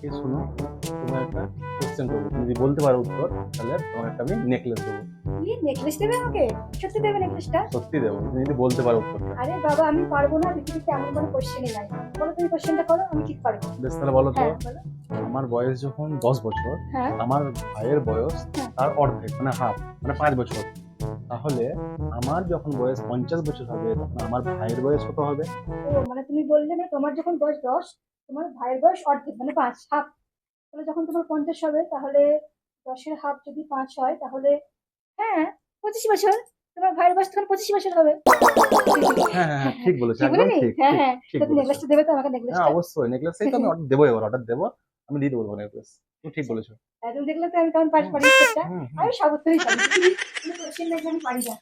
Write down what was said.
এই শোনো, তোমার একটা কোশ্চেন করবো, তুমি যদি বলতে পারো উত্তর তাহলে তোমার একটা আমি নেকলেস দেবো। কি নেকলেস দেবে আমাকে? সত্যি দেবে নেকলেসটা? সত্যি দেবো, তুমি যদি বলতে পারো উত্তরটা। আরে বাবা, আমি পারবো না, পৃথিবীতে এমন কোনো কোশ্চেনই নাই। বলো, তুমি কোশ্চেনটা করো, আমি ঠিক পারবো। বেশ, তাহলে বলো তো। হ্যাঁ বলো। আমার বয়স যখন 10 বছর, হ্যাঁ। আমার ভাইয়ের বয়স হ্যাঁ। তার অর্ধেক মানে হাফ, মানে 5 বছর, তাহলে আমার যখন বয়স 50 বছর হবে তখন আমার ভাইয়ের বয়স কত হবে? ও মানে তুমি বললে না, তোমার যখন বয়স 10, তোমার ভাইয়ের বয়স অর্ধেক মানে 5, হাফ। তাহলে যখন তোমার 50 হবে, তাহলে 10-এর হাফ যদি 5 হয়, তাহলে হ্যাঁ 25 বছর। তোমার ভাইয়ের বয়স তখন 25 বছর হবে। হ্যাঁ হ্যাঁ হ্যাঁ, ঠিক বলেছো, ঠিক একদম বলিনি? ঠিক হ্যাঁ ঠিক হ্যাঁ। ঠিক তো তুমি বলেছো। নেকলেসটা দেবে তো আমাকে, হ্যাঁ নেকলেসটা? অবশ্যই, নেকলেস এই তো আমি অর্ডার দেবো, এবার অর্ডার দেবো, আমি দিয়ে দেবো তোমার নেকলেস। তুমি ঠিক বলেছো। তুমি দেখলে তো আমি কেমন পারি উত্তরটা। হুম হুম। আমি সব উত্তরই পারি। তুমি কোশ্চেন দেখলে আমি পারি না।